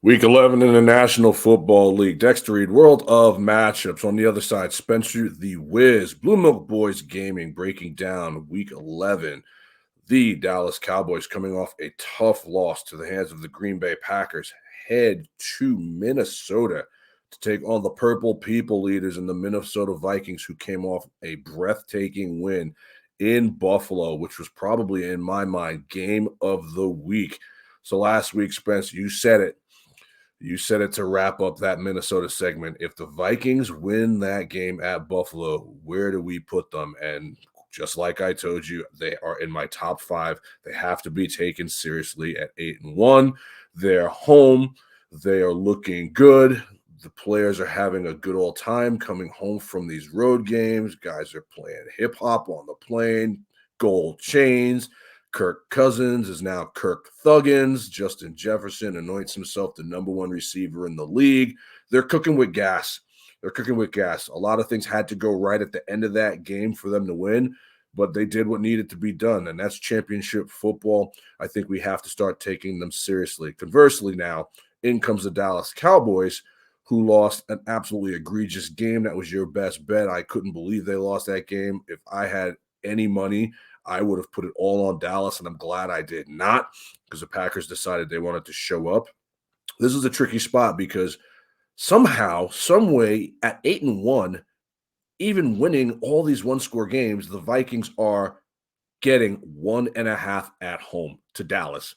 Week 11 in the National Football League. Dexter Reed, World of Matchups. On the other side, Spencer the Wiz, Blue Milk Boys Gaming, breaking down Week 11. The Dallas Cowboys, coming off a tough loss to the hands of the Green Bay Packers, head to Minnesota to take on the Purple People Leaders and the Minnesota Vikings, who came off a breathtaking win in Buffalo, which was probably, in my mind, game of the week. So last week, Spence, you said it. You said it to wrap up that Minnesota segment. If the Vikings win that game at Buffalo, where do we put them? And just like I told you, they are in my top 5. They have to be taken seriously at 8-1. They're home. They are looking good. The players are having a good old time coming home from these road games. Guys are playing hip hop on the plane, gold chains. Kirk Cousins is now Kirk Thugins. Justin Jefferson anoints himself the number 1 receiver in the league. They're cooking with gas. They're cooking with gas. A lot of things had to go right at the end of that game for them to win, but they did what needed to be done, and that's championship football. I think we have to start taking them seriously. Conversely now, in comes the Dallas Cowboys, who lost an absolutely egregious game. That was your best bet. I couldn't believe they lost that game. If I had any money, I would have put it all on Dallas, and I'm glad I did not, because the Packers decided they wanted to show up. This is a tricky spot because somehow, some way, at 8-1, even winning all these one-score games, the Vikings are getting 1.5 at home to Dallas.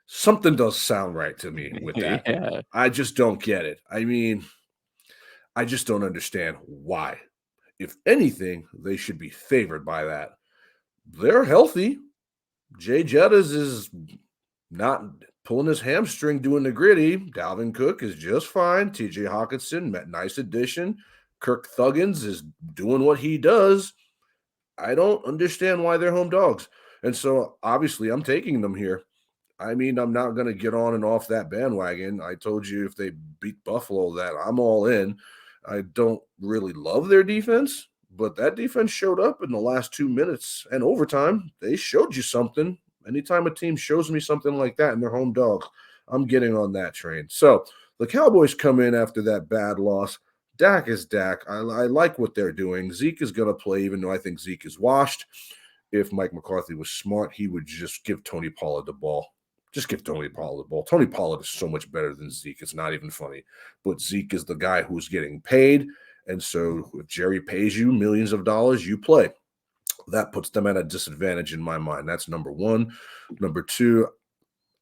Something does sound right to me with that. Yeah. I just don't get it. I mean, I just don't understand why. If anything, they should be favored by that. They're healthy. Jay Jettas is not pulling his hamstring doing the gritty. Dalvin Cook is just fine. TJ Hawkinson, nice addition. Kirk Thugins is doing what he does. I don't understand why they're home dogs. And so, obviously, I'm taking them here. I mean, I'm not going to get on and off that bandwagon. I told you if they beat Buffalo that I'm all in. I don't really love their defense, but that defense showed up in the last 2 minutes and overtime. They showed you something. Anytime a team shows me something like that and they're home dogs, I'm getting on that train. So the Cowboys come in after that bad loss. Dak is Dak. I like what they're doing. Zeke is going to play, even though I think Zeke is washed. If Mike McCarthy was smart, he would just give Tony Pollard the ball. Just give Tony Pollard the ball. Tony Pollard is so much better than Zeke. It's not even funny. But Zeke is the guy who's getting paid. And so if Jerry pays you millions of dollars, you play. That puts them at a disadvantage in my mind. That's number 1. Number 2,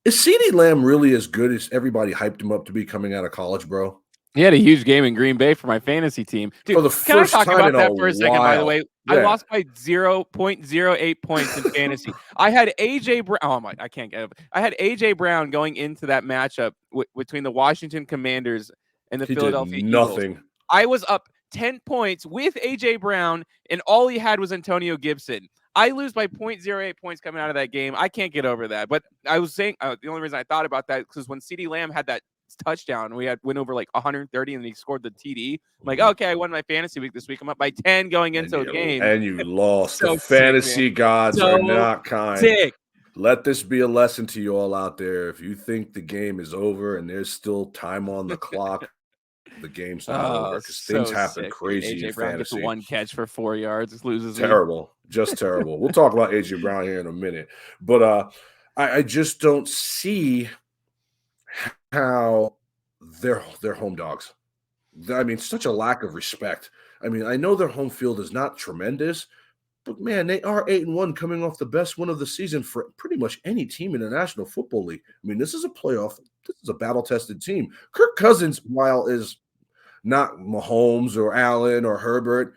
is CeeDee Lamb really as good as everybody hyped him up to be coming out of college, bro? He had a huge game in Green Bay for my fantasy team. Dude, For the can I first talk time about in that a for a second, by the while. way? Yeah. I lost by 0.08 points in fantasy. I had A.J. Brown. Oh, my, I can't get it. I had A.J. Brown going into that matchup between the Washington Commanders and the He Philadelphia did Eagles. nothing. I was up 10 points with A.J. Brown, and all he had was Antonio Gibson. I lose by 0.08 points coming out of that game. I can't get over that. But I was saying the only reason I thought about that is when CeeDee Lamb had that touchdown, we had went over like 130, and he scored the TD. I'm like, okay, I won my fantasy week this week. I'm up by 10 going into a game, and you lost. So The fantasy gods So are not kind. sick. Let this be a lesson to you all out there. If you think the game is over and there's still time on the clock, the game's not over, because things happen crazy AJ in Brown fantasy. gets 1 catch for 4 yards, loses Terrible, just terrible. We'll talk about AJ Brown here in a minute, but I just don't see how they're home dogs. I mean, such a lack of respect. I mean, I know their home field is not tremendous, but man, they are 8-1, coming off the best win of the season for pretty much any team in the National Football League. I mean, this is a playoff. This is a battle-tested team. Kirk Cousins, while is not Mahomes or Allen or Herbert,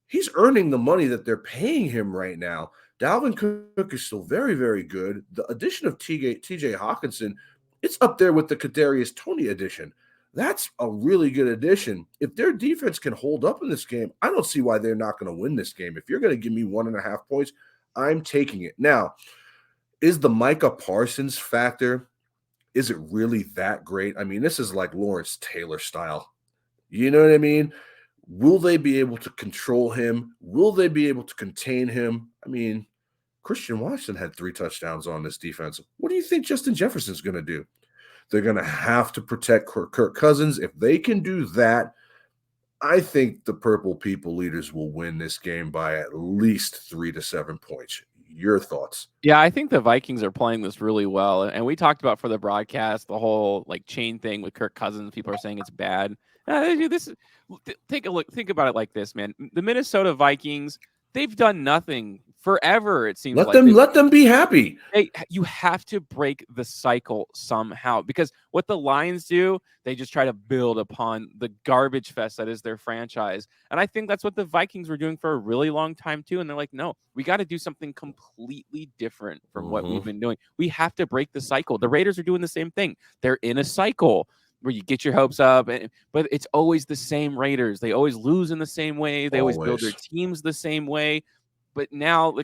he's earning the money that they're paying him right now. Dalvin Cook is still very, very good. The addition of TJ Hawkinson, it's up there with the Kadarius Toney addition. That's a really good addition. If their defense can hold up in this game, I don't see why they're not going to win this game. If you're going to give me 1.5 points, I'm taking it. Now, is the Micah Parsons factor, is it really that great? I mean, this is like Lawrence Taylor style. You know what I mean? Will they be able to control him? Will they be able to contain him? I mean, Christian Washington had 3 touchdowns on this defense. What do you think Justin Jefferson's going to do? They're going to have to protect Kirk Cousins. If they can do that, I think the Purple People Leaders will win this game by at least 3 to 7 points. Your thoughts? Yeah, I think the Vikings are playing this really well, and we talked about for the broadcast the whole like chain thing with Kirk Cousins. People are saying it's bad. Take a look. Think about it like this, man. The Minnesota Vikings, they've done nothing forever. It seems like Let them be happy. You have to break the cycle somehow, because what the Lions do, they just try to build upon the garbage fest that is their franchise. And I think that's what the Vikings were doing for a really long time too. And they're like, no, we got to do something completely different from what we've been doing. We have to break the cycle. The Raiders are doing the same thing. They're in a cycle where you get your hopes up, but it's always the same Raiders. They always lose in the same way. They always build their teams the same way. But now,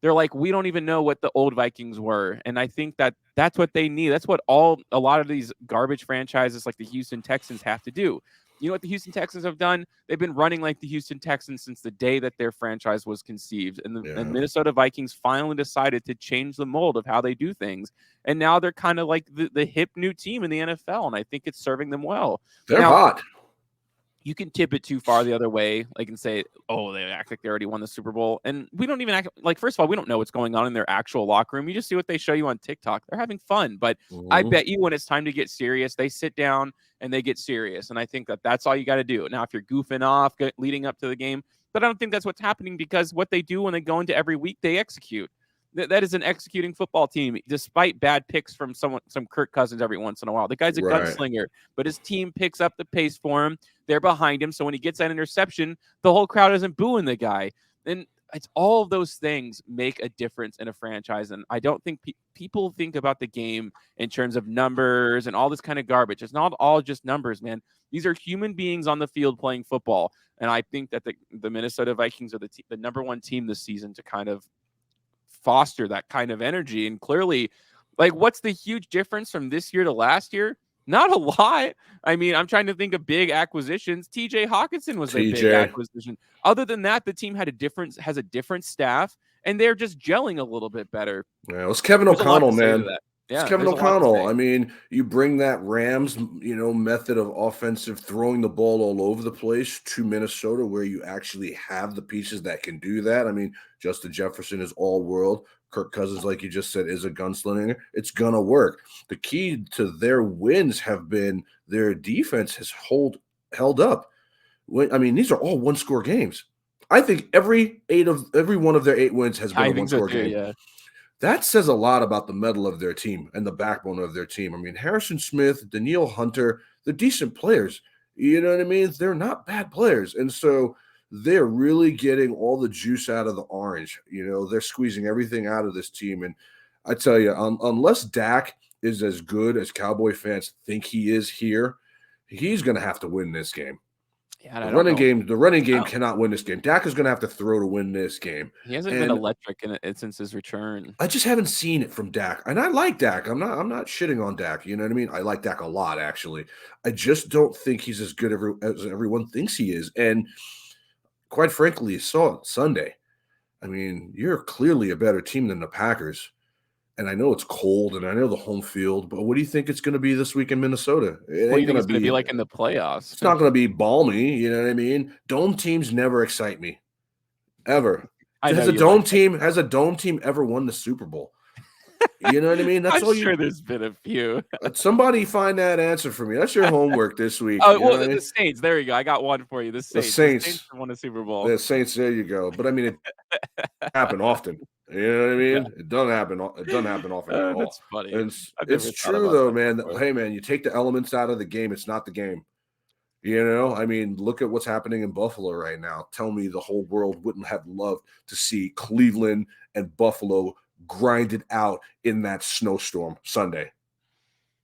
they're like, we don't even know what the old Vikings were. And I think that's what they need. That's what a lot of these garbage franchises like the Houston Texans have to do. You know what the Houston Texans have done? They've been running like the Houston Texans since the day that their franchise was conceived. And the Minnesota Vikings finally decided to change the mold of how they do things. And now they're kind of like the hip new team in the NFL. And I think it's serving them well. They're hot. You can tip it too far the other way, like, and say, oh, they act like they already won the Super Bowl. And we don't even act like, first of all, we don't know what's going on in their actual locker room. You just see what they show you on TikTok. They're having fun. But I bet you when it's time to get serious, they sit down and they get serious. And I think that's all you got to do. Now, if you're goofing off leading up to the game, but I don't think that's what's happening, because what they do when they go into every week, they execute. That is an executing football team, despite bad picks from some Kirk Cousins every once in a while. The guy's a gunslinger, but his team picks up the pace for him. They're behind him. So when he gets that interception, the whole crowd isn't booing the guy. And it's all of those things make a difference in a franchise. And I don't think people think about the game in terms of numbers and all this kind of garbage. It's not all just numbers, man. These are human beings on the field playing football. And I think that the Minnesota Vikings are the number one team this season to kind of foster that kind of energy. And clearly, like, what's the huge difference from this year to last year? Not a lot. I mean, I'm trying to think of big acquisitions. TJ Hawkinson was a big acquisition. Other than that, the team has a different staff, and they're just gelling a little bit better. Yeah, it was Kevin O'Connell, man. Yeah, it's Kevin O'Connell. I mean, you bring that Rams, method of offensive throwing the ball all over the place to Minnesota, where you actually have the pieces that can do that. I mean, Justin Jefferson is all world. Kirk Cousins, like you just said, is a gunslinger. It's gonna work. The key to their wins have been their defense has held up. I mean, these are all one-score games. I think every one of their 8 wins has been a one-score game. Yeah. That says a lot about the mettle of their team and the backbone of their team. I mean, Harrison Smith, Danielle Hunter, they're decent players. You know what I mean? They're not bad players. And so they're really getting all the juice out of the orange. They're squeezing everything out of this team. And I tell you, unless Dak is as good as Cowboy fans think he is here, he's going to have to win this game. Yeah, the running game cannot win this game. Dak is going to have to throw to win this game. He hasn't been electric in it since his return. I just haven't seen it from Dak, and I like Dak. I'm not shitting on Dak. You know what I mean? I like Dak a lot, actually. I just don't think he's as good as everyone thinks he is. And quite frankly, you saw it Sunday. I mean, you're clearly a better team than the Packers. And I know it's cold, and I know the home field, but what do you think it's going to be this week in Minnesota? What do you think it's going to be like in the playoffs? It's not going to be balmy, you know what I mean? Dome teams never excite me, ever. Has a dome team ever won the Super Bowl? You know what I mean? That's I'm sure there's been a few. Somebody find that answer for me. That's your homework this week. Oh, well, the Saints. There you go. I got one for you. The Saints won a Super Bowl. The Saints. There you go. But I mean, it happened often. You know what I mean? Yeah. It doesn't happen. It doesn't happen often at all. That's funny. It's true though, man. Hey, man, you take the elements out of the game. It's not the game. I mean, look at what's happening in Buffalo right now. Tell me the whole world wouldn't have loved to see Cleveland and Buffalo grinded out in that snowstorm Sunday.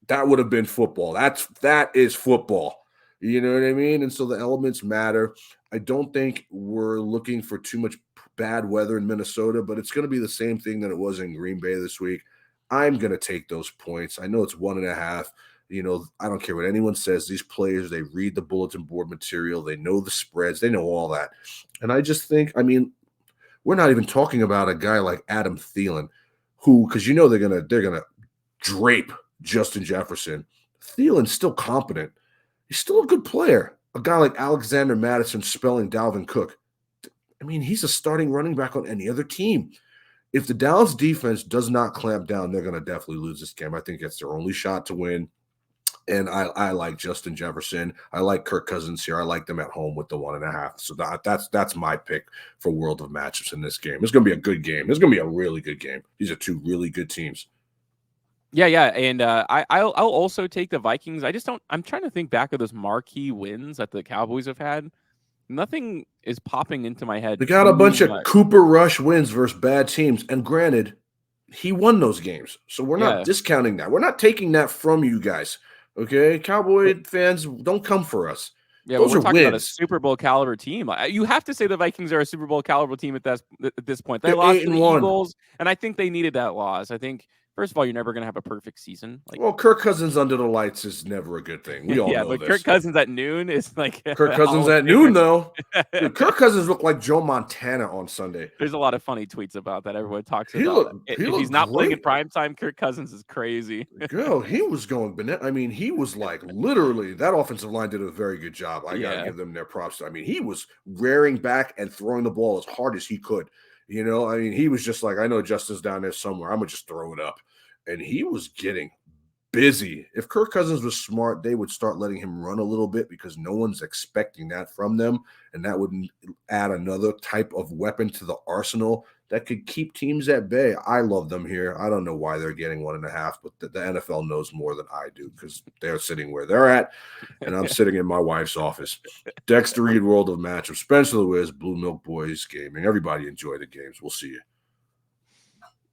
That would have been football. That is football. You know what I mean? And so the elements matter. I don't think we're looking for too much bad weather in Minnesota, but it's going to be the same thing that it was in Green Bay this week. I'm going to take those points. I know it's 1.5. I don't care what anyone says. These players, they read the bulletin board material. They know the spreads. They know all that. And I just think, I mean, we're not even talking about a guy like Adam Thielen, who, because they're gonna drape Justin Jefferson. Thielen's still competent. He's still a good player. A guy like Alexander Madison spelling Dalvin Cook. I mean, he's a starting running back on any other team. If the Dallas defense does not clamp down, they're going to definitely lose this game. I think it's their only shot to win. And I like Justin Jefferson. I like Kirk Cousins here. I like them at home with the 1.5. So that's my pick for World of Matchups in this game. It's going to be a good game. It's going to be a really good game. These are two really good teams. Yeah, and I'll also take the Vikings. I'm trying to think back of those marquee wins that the Cowboys have had. Nothing is popping into my head. They got a bunch of Cooper Rush wins versus bad teams. And granted, he won those games. So we're not discounting that. We're not taking that from you guys. Okay? Cowboy fans, don't come for us. Yeah, those we're talking about a Super Bowl caliber team. You have to say the Vikings are a Super Bowl caliber team at this point. They lost to the Eagles, and I think they needed that loss. I think, first of all, you're never going to have a perfect season. Well, Kirk Cousins under the lights is never a good thing. We all know but this. Kirk Cousins at noon is like Kirk Cousins at noon, though. Dude, Kirk Cousins looked like Joe Montana on Sunday. There's a lot of funny tweets about that. Everyone talks about it. If he's not playing in primetime, Kirk Cousins is crazy. Girl, he was going bananas. I mean, he was like literally, that offensive line did a very good job. I got to give them their props. I mean, he was rearing back and throwing the ball as hard as he could. You know, I mean, he was just like, I know Justin's down there somewhere. I'm going to just throw it up. And he was getting busy. If Kirk Cousins was smart, they would start letting him run a little bit because no one's expecting that from them. And that would add another type of weapon to the arsenal that could keep teams at bay. I love them here. I don't know why they're getting 1.5, but the NFL knows more than I do because they're sitting where they're at, and I'm sitting in my wife's office. Dexter Reed, World of Matchups. Spencer Lewis, Blue Milk Boys Gaming. Everybody enjoy the games. We'll see you.